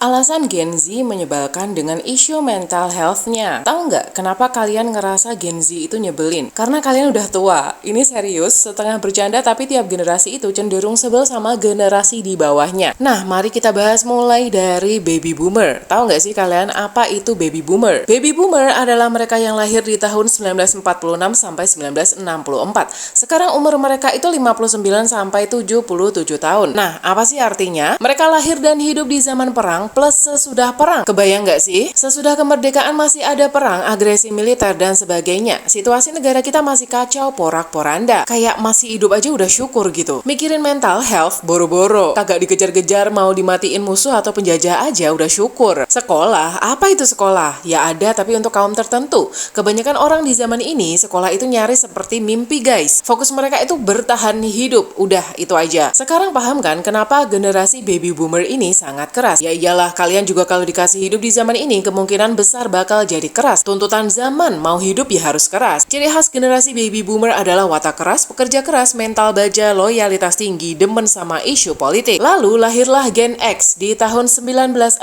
Alasan Gen Z menyebalkan dengan isu mental health-nya. Tahu nggak kenapa kalian ngerasa Gen Z itu nyebelin? Karena kalian udah tua. Ini serius, setengah bercanda tapi tiap generasi itu cenderung sebel sama generasi di bawahnya. Nah, mari kita bahas mulai dari baby boomer. Tahu nggak sih kalian apa itu baby boomer? Baby boomer adalah mereka yang lahir di tahun 1946 sampai 1964. Sekarang umur mereka itu 59 sampai 77 tahun. Nah, apa sih artinya? Mereka lahir dan hidup di zaman perang plus sesudah perang. Kebayang nggak sih? Sesudah kemerdekaan masih ada perang, agresi militer, dan sebagainya. Situasi negara kita masih kacau porak-poranda. Kayak masih hidup aja udah syukur gitu. Mikirin mental health, boro-boro. Kagak dikejar-kejar mau dimatiin musuh atau penjajah aja udah syukur. Sekolah, apa itu sekolah? Ya ada tapi untuk kaum tertentu. Kebanyakan orang di zaman ini, sekolah itu nyaris seperti mimpi guys. Fokus mereka itu bertahan hidup. Udah, itu aja. Sekarang paham kan kenapa generasi baby boomer ini sangat keras? Ya iyalah, kalian juga kalau dikasih hidup di zaman ini kemungkinan besar bakal jadi keras. Tuntutan zaman, mau hidup ya harus keras. Ciri khas generasi baby boomer adalah watak keras, pekerja keras, mental baja, loyalitas tinggi, demen sama isu politik. Lalu lahirlah Gen X di tahun 1965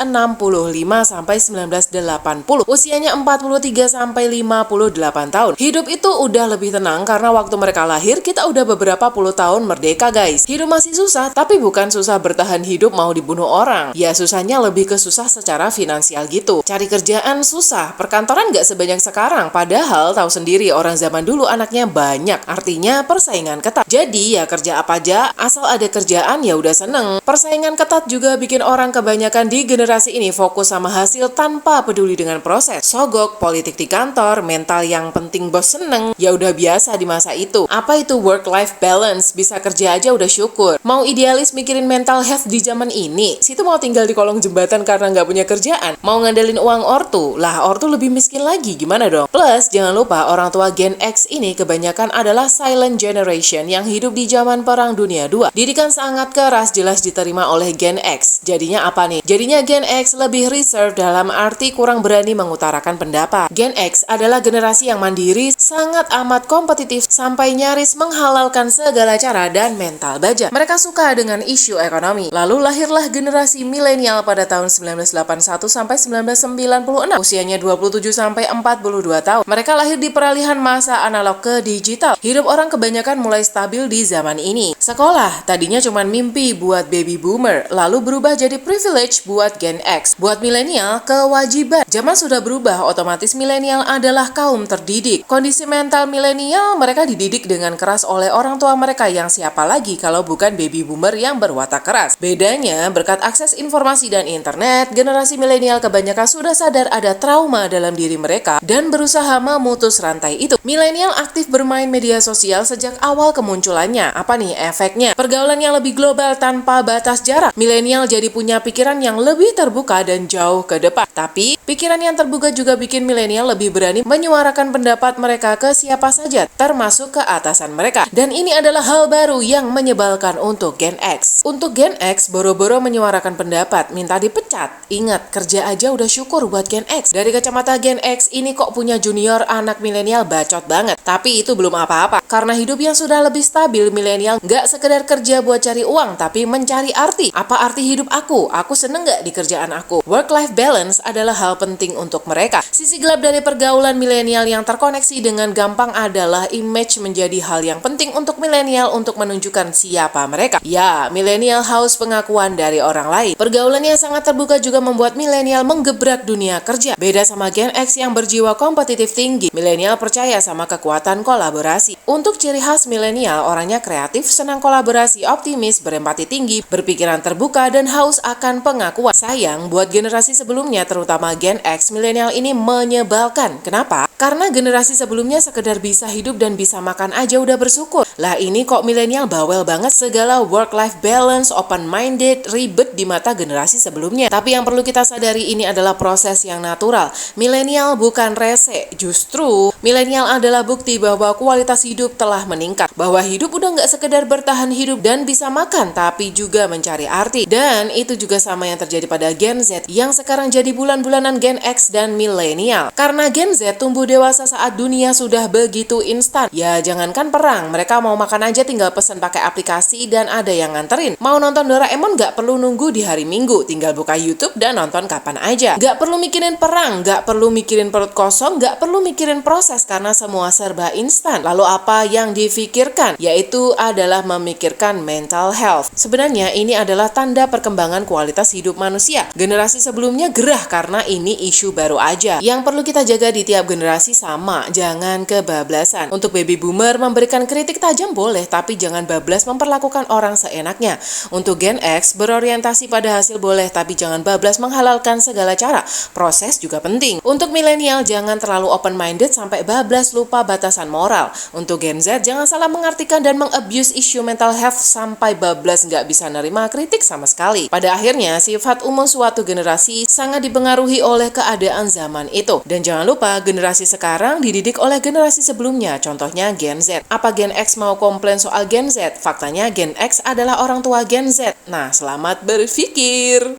sampai 1980. Usianya 43 sampai 58 tahun. Hidup itu udah lebih tenang karena waktu mereka lahir kita udah beberapa puluh tahun merdeka guys. Hidup masih susah, tapi bukan susah bertahan hidup mau dibunuh orang. Ya susahnya lebih ke susah secara finansial gitu. Cari kerjaan susah, perkantoran nggak sebanyak sekarang. Padahal tahu sendiri orang zaman dulu anaknya banyak, artinya persaingan ketat. Jadi ya kerja apa aja, asal ada kerjaan ya udah seneng. Persaingan ketat juga bikin orang kebanyakan di generasi ini fokus sama hasil tanpa peduli dengan proses. Sogok, politik di kantor, mental yang penting bos seneng, ya udah biasa di masa itu. Apa itu work-life balance? Bisa kerja aja udah syukur. Mau idealis mikirin mental health di zaman ini? Situ mau tinggal di kolong jembatan karena nggak punya kerjaan? Mau ngandelin uang ortu? Lah ortu lebih miskin lagi, gimana dong? Plus, jangan lupa orang tua Gen X ini kebanyakan adalah silent generation yang hidup di zaman Perang Dunia II. Didikan sangat keras jelas diterima oleh Gen X. Jadinya apa nih? Jadinya Gen X lebih reserve dalam arti kurang berani mengutarakan pendapat. Gen X adalah generasi yang mandiri, sangat amat kompetitif, sampai nyaris menghalalkan segala cara dan mental baja. Mereka suka dengan isu ekonomi. Lalu lahirlah generasi milenial pada tahun 1981 sampai 1996. Usianya 27 sampai 42 tahun. Mereka lahir di peralihan masa analog ke digital. Hidup orang kebanyakan mulai stabil di zaman ini. Sekolah tadinya cuma mimpi buat baby boomer, lalu berubah jadi privilege buat Gen X. Buat milenial, kewajiban. Zaman sudah berubah, otomatis milenial adalah kaum terdidik. Kondisi mental milenial, mereka dididik dengan keras oleh orang tua mereka yang siapa lagi kalau bukan baby boomer yang berwatak keras. Bedanya, berkat akses informasi dan internet, generasi milenial kebanyakan sudah sadar ada trauma dalam diri mereka dan berusaha memutus rantai itu. Milenial aktif bermain media sosial sejak awal kemunculannya. Apa nih efeknya? Pergaulan yang lebih global tanpa batas jarak. Milenial jadi punya pikiran yang lebih terbuka dan jauh ke depan. Tapi, pikiran yang terbuka juga bikin milenial lebih berani menyuarakan pendapat mereka ke siapa saja, termasuk ke atasan mereka. Dan ini adalah hal baru yang menyebalkan untuk Gen X. Untuk Gen X, boro-boro menyuarakan pendapat, minta dipecat. Ingat, kerja aja udah syukur buat Gen X. Dari kacamata Gen X, ini kok punya junior anak milenial bacot banget. Tapi itu belum apa-apa. Karena hidup yang sudah lebih stabil, milenial nggak sekedar kerja buat cari uang, tapi mencari arti. Apa arti hidup aku? Aku seneng nggak di kerjaan aku? Work-life balance adalah hal penting untuk mereka. Sisi gelap dari pergaulan milenial yang terkoneksi dengan gampang adalah image menjadi hal yang penting untuk milenial untuk menunjukkan siapa mereka. Ya, milenial haus pengakuan dari orang lain. Pergaulannya sangat terbuka juga membuat milenial menggebrak dunia kerja. Beda sama Gen X yang berjiwa kompetitif tinggi, milenial percaya sama kekuatan kolaborasi. Untuk ciri khas milenial, orangnya kreatif, senang kolaborasi, optimis, berempati tinggi, berpikiran terbuka, dan haus akan pengakuan. Sayang, buat generasi sebelumnya, terutama Gen X, milenial ini menyebalkan. Kenapa? Karena generasi sebelumnya sekedar bisa hidup dan bisa makan aja udah bersyukur. Lah ini kok milenial bawel banget, segala work-life balance, open-minded, ribet di mata generasi sebelumnya. Tapi yang perlu kita sadari ini adalah proses yang natural. Milenial bukan rese, justru milenial adalah bukti bahwa kualitas hidup telah meningkat. Bahwa hidup udah nggak sekedar bertahan hidup dan bisa makan, tapi juga mencari arti. Dan itu juga sama yang terjadi pada Gen Z yang sekarang jadi bulan-bulanan Gen X dan milenial. Karena Gen Z tumbuh dewasa saat dunia sudah begitu instan. Ya jangankan perang, mereka mau makan aja tinggal pesan pakai aplikasi dan ada yang nganterin. Mau nonton Doraemon nggak perlu nunggu di hari Minggu, tinggal tinggal buka YouTube dan nonton kapan aja. Nggak perlu mikirin perang, nggak perlu mikirin perut kosong, nggak perlu mikirin proses karena semua serba instan. Lalu apa yang difikirkan? Yaitu adalah memikirkan mental health. Sebenarnya ini adalah tanda perkembangan kualitas hidup manusia. Generasi sebelumnya gerah karena ini isu baru aja. Yang perlu kita jaga di tiap generasi sama, jangan kebablasan. Untuk baby boomer, memberikan kritik tajam boleh, tapi jangan bablas memperlakukan orang seenaknya. Untuk Gen X, berorientasi pada hasil boleh, tapi jangan bablas menghalalkan segala cara. Proses juga penting. Untuk milenial, jangan terlalu open-minded sampai bablas lupa batasan moral. Untuk Gen Z, jangan salah mengartikan dan mengabuse isu mental health sampai bablas nggak bisa nerima kritik sama sekali. Pada akhirnya, sifat umum suatu generasi sangat dipengaruhi oleh keadaan zaman itu. Dan jangan lupa, generasi sekarang dididik oleh generasi sebelumnya, contohnya Gen Z. Apa Gen X mau komplain soal Gen Z? Faktanya Gen X adalah orang tua Gen Z. Nah, selamat berpikir!